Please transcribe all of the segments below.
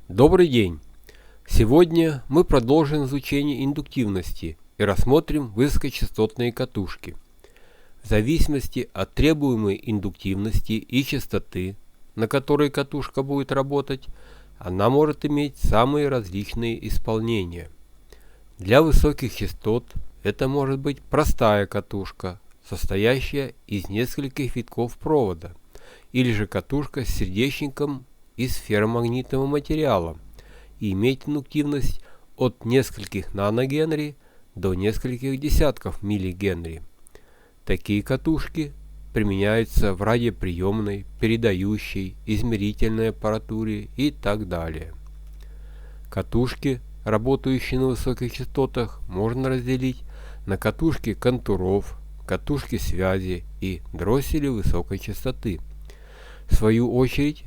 Добрый день! Сегодня мы продолжим изучение индуктивности и рассмотрим высокочастотные катушки. В зависимости от требуемой индуктивности и частоты, на которой катушка будет работать, она может иметь самые различные исполнения. Для высоких частот это может быть простая катушка, состоящая из нескольких витков провода, или же катушка с сердечником из ферромагнитного материала и иметь индуктивность от нескольких наногенри до нескольких десятков миллигенри. Такие катушки применяются в радиоприемной, передающей, измерительной аппаратуре и так далее. Катушки, работающие на высоких частотах, можно разделить на катушки контуров, катушки связи и дроссели высокой частоты. В свою очередь,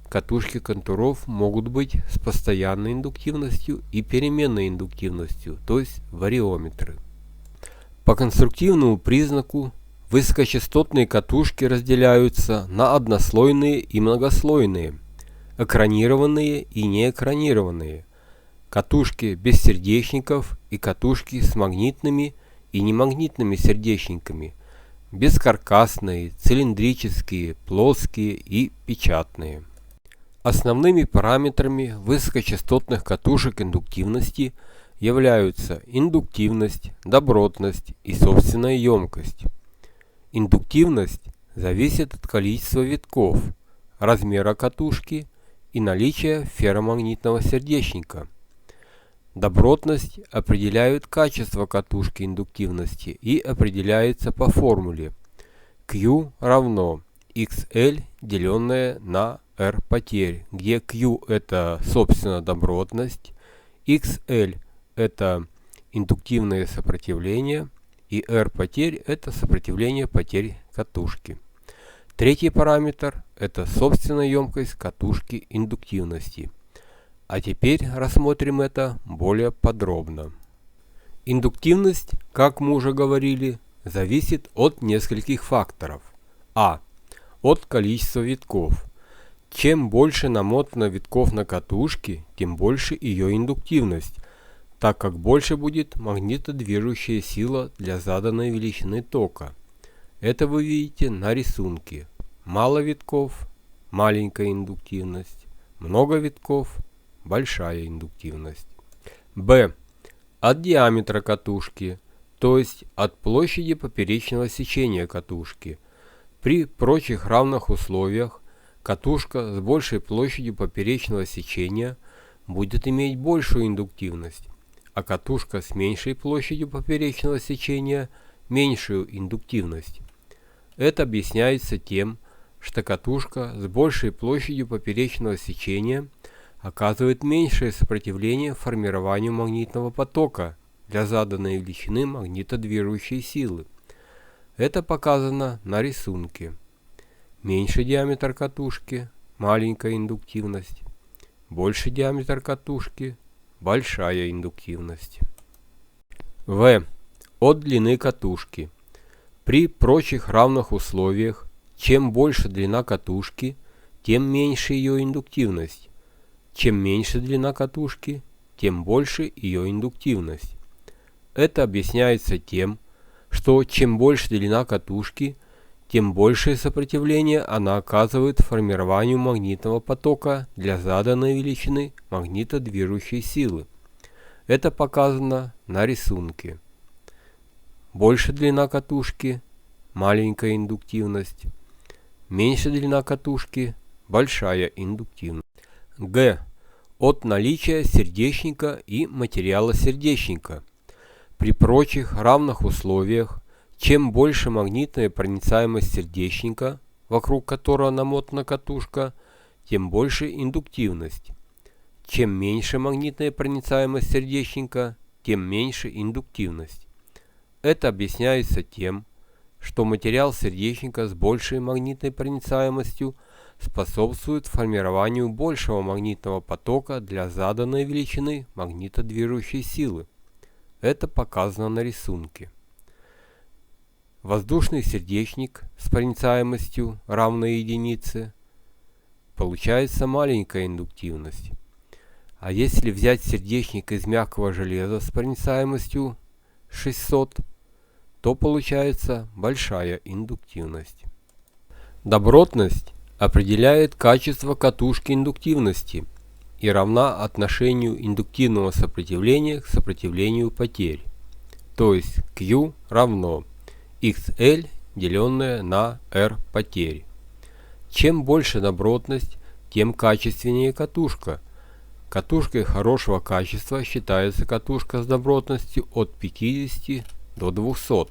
катушки контуров могут быть с постоянной индуктивностью и переменной индуктивностью, то есть вариометры. По конструктивному признаку высокочастотные катушки разделяются на однослойные и многослойные, экранированные и неэкранированные, катушки без сердечников и катушки с магнитными и немагнитными сердечниками, бескаркасные, цилиндрические, плоские и печатные. Основными параметрами высокочастотных катушек индуктивности являются индуктивность, добротность и собственная емкость. Индуктивность зависит от количества витков, размера катушки и наличия ферромагнитного сердечника. Добротность определяет качество катушки индуктивности и определяется по формуле Q равно XL, деленное на R потерь, где Q это собственно добротность, XL это индуктивное сопротивление и R потерь это сопротивление потерь катушки. Третий параметр это собственная емкость катушки индуктивности. А теперь рассмотрим это более подробно. Индуктивность, как мы уже говорили, зависит от нескольких факторов. От количества витков. Чем больше намотано витков на катушке, тем больше ее индуктивность, так как больше будет магнитодвижущая сила для заданной величины тока. Это вы видите на рисунке. Мало витков – маленькая индуктивность, много витков – большая индуктивность. От диаметра катушки, то есть от площади поперечного сечения катушки. При прочих равных условиях катушка с большей площадью поперечного сечения будет иметь большую индуктивность, а катушка с меньшей площадью поперечного сечения – меньшую индуктивность. Это объясняется тем, что катушка с большей площадью поперечного сечения оказывает меньшее сопротивление формированию магнитного потока для заданной величины магнитодвижущей силы. Это показано на рисунке. Меньший диаметр катушки – маленькая индуктивность. Больший диаметр катушки – большая индуктивность. От длины катушки. При прочих равных условиях, чем больше длина катушки, тем меньше ее индуктивность. Чем меньше длина катушки, тем больше ее индуктивность. Это объясняется тем, что чем больше длина катушки, тем большее сопротивление она оказывает формированию магнитного потока для заданной величины магнитодвижущей силы. Это показано на рисунке. Больше длина катушки – маленькая индуктивность. Меньше длина катушки – большая индуктивность. От наличия сердечника и материала сердечника. При прочих равных условиях, чем больше магнитная проницаемость сердечника, вокруг которого намотана катушка, тем больше индуктивность. Чем меньше магнитная проницаемость сердечника, тем меньше индуктивность. Это объясняется тем, что материал сердечника с большей магнитной проницаемостью способствует формированию большего магнитного потока для заданной величины магнитодвижущей силы. Это показано на рисунке. Воздушный сердечник с проницаемостью равной единице получается маленькая индуктивность. А если взять сердечник из мягкого железа с проницаемостью 600, то получается большая индуктивность. Добротность определяет качество катушки индуктивности и равна отношению индуктивного сопротивления к сопротивлению потерь. То есть Q равно XL деленное на R потерь. Чем больше добротность, тем качественнее катушка. Катушкой хорошего качества считается катушка с добротностью от 50 до 200.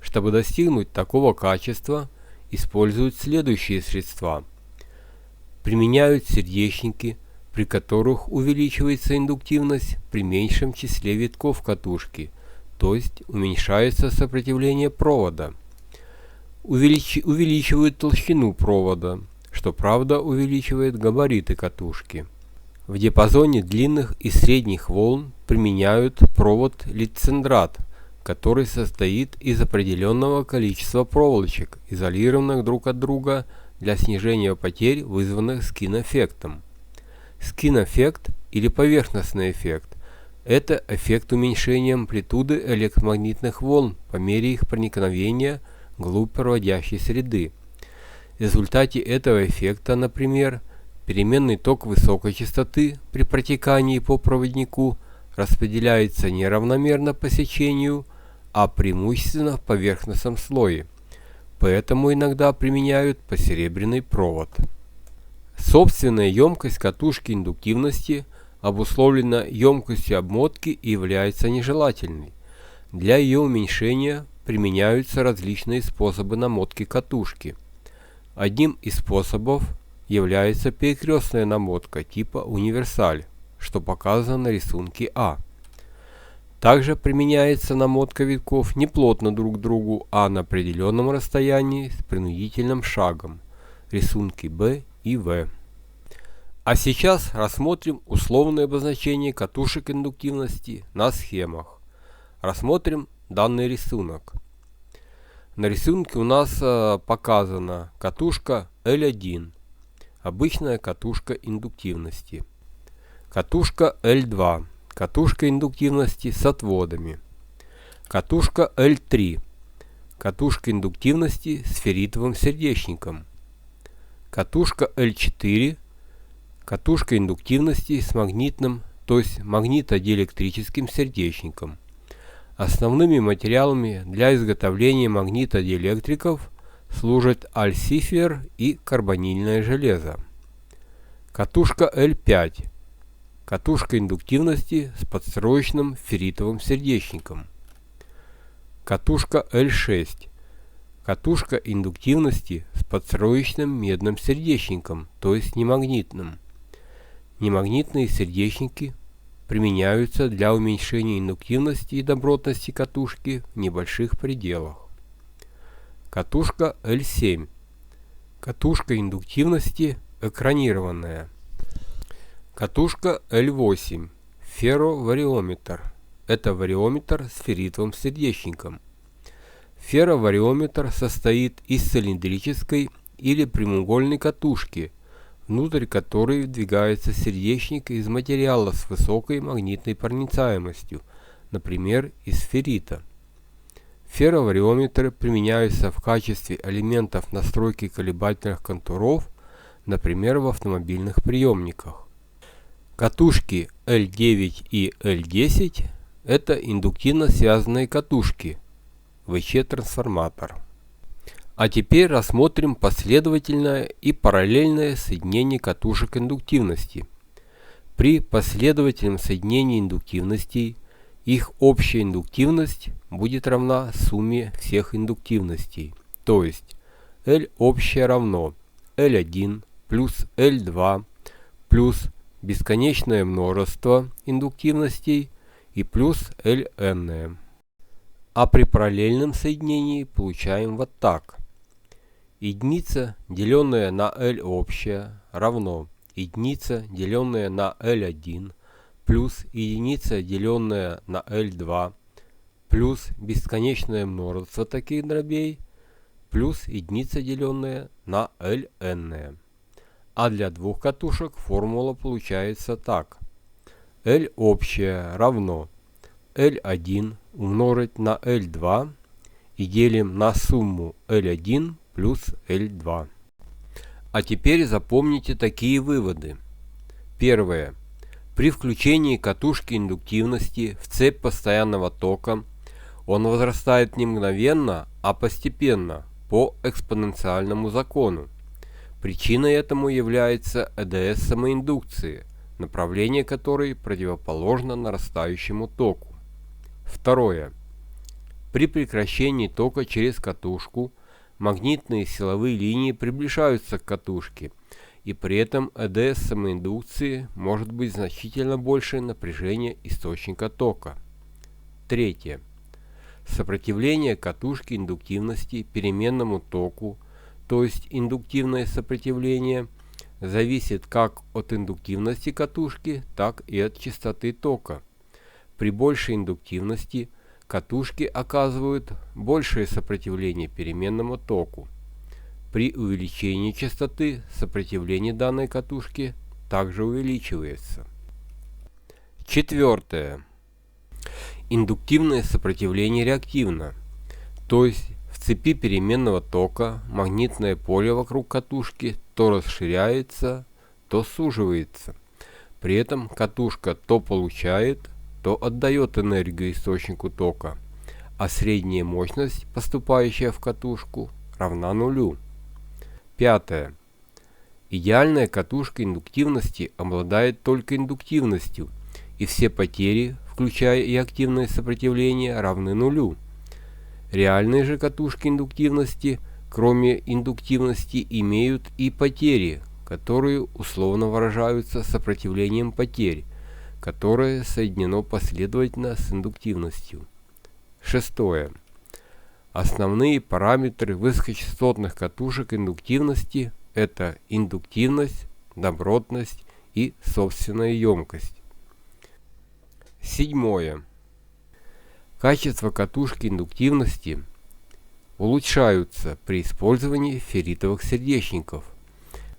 Чтобы достигнуть такого качества, используют следующие средства. Применяют сердечники, при которых увеличивается индуктивность при меньшем числе витков катушки, то есть уменьшается сопротивление провода. Увеличивают толщину провода, что правда увеличивает габариты катушки. В диапазоне длинных и средних волн применяют провод Литцендрат, который состоит из определенного количества проволочек, изолированных друг от друга для снижения потерь, вызванных скин-эффектом. Скин-эффект или поверхностный эффект – это эффект уменьшения амплитуды электромагнитных волн по мере их проникновения вглубь проводящей среды. В результате этого эффекта, например, переменный ток высокой частоты при протекании по проводнику распределяется неравномерно по сечению, а преимущественно в поверхностном слое. Поэтому иногда применяют посеребряный провод. Собственная емкость катушки индуктивности обусловлена емкостью обмотки и является нежелательной. Для ее уменьшения применяются различные способы намотки катушки. Одним из способов является перекрестная намотка типа универсаль, что показано на рисунке А. Также применяется намотка витков не плотно друг к другу, а на определенном расстоянии с принудительным шагом, рисунки Б и В. А сейчас рассмотрим условное обозначение катушек индуктивности на схемах. Рассмотрим данный рисунок. На рисунке у нас показана катушка L1, обычная катушка индуктивности. Катушка L2, катушка индуктивности с отводами. Катушка L3, катушка индуктивности с ферритовым сердечником. Катушка L4, катушка индуктивности с магнитным, то есть магнитодиэлектрическим сердечником. Основными материалами для изготовления магнитодиэлектриков служат альцифер и карбонильное железо. Катушка L5, катушка индуктивности с подстроечным ферритовым сердечником. Катушка L6, катушка индуктивности с подстроечным медным сердечником, то есть немагнитным. Немагнитные сердечники применяются для уменьшения индуктивности и добротности катушки в небольших пределах. Катушка L7, катушка индуктивности экранированная. Катушка L8, ферровариометр. Это вариометр с ферритовым сердечником. Ферровариометр состоит из цилиндрической или прямоугольной катушки, внутрь которой вдвигается сердечник из материала с высокой магнитной проницаемостью, например, из феррита. Ферровариометры применяются в качестве элементов настройки колебательных контуров, например, в автомобильных приемниках. Катушки L9 и L10 – это индуктивно связанные катушки, ВЧ-трансформатор. А теперь рассмотрим последовательное и параллельное соединение катушек индуктивности. При последовательном соединении индуктивностей их общая индуктивность будет равна сумме всех индуктивностей, то есть L общее равно L1 плюс L2 плюс бесконечное множество индуктивностей и плюс Ln. А при параллельном соединении получаем вот так. Единица, деленная на L общее, равно единица, деленная на L1, плюс единица, деленная на L2, плюс бесконечное множество таких дробей, плюс единица, деленная на Ln. А для двух катушек формула получается так. L общее равно L1 умножить на L2 и делим на сумму L1 плюс L2. А теперь запомните такие выводы. Первое. При включении катушки индуктивности в цепь постоянного тока он возрастает не мгновенно, а постепенно, по экспоненциальному закону. Причиной этому является ЭДС самоиндукции, направление которой противоположно нарастающему току. Второе. При прекращении тока через катушку магнитные силовые линии приближаются к катушке, и при этом ЭДС самоиндукции может быть значительно больше напряжения источника тока. Третье. Сопротивление катушки индуктивности переменному току, то есть индуктивное сопротивление, зависит как от индуктивности катушки, так и от частоты тока. При большей индуктивности катушки оказывают большее сопротивление переменному току. При увеличении частоты сопротивление данной катушки также увеличивается. Четвертое. Индуктивное сопротивление реактивно, то есть в цепи переменного тока магнитное поле вокруг катушки то расширяется, то суживается. При этом катушка то получает, то отдает энергию источнику тока, а средняя мощность, поступающая в катушку, равна нулю. Пятое. Идеальная катушка индуктивности обладает только индуктивностью, и все потери, включая и активное сопротивление, равны нулю. Реальные же катушки индуктивности, кроме индуктивности, имеют и потери, которые условно выражаются сопротивлением потерь, которое соединено последовательно с индуктивностью. Шестое. Основные параметры высокочастотных катушек индуктивности – это индуктивность, добротность и собственная емкость. Седьмое. Качество катушки индуктивности улучшаются при использовании ферритовых сердечников.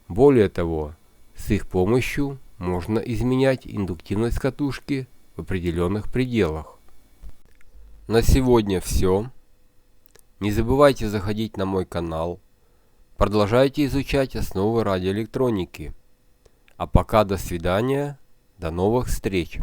Более того, с их помощью можно изменять индуктивность катушки в определенных пределах. На сегодня все. Не забывайте заходить на мой канал. Продолжайте изучать основы радиоэлектроники. А пока до свидания, до новых встреч.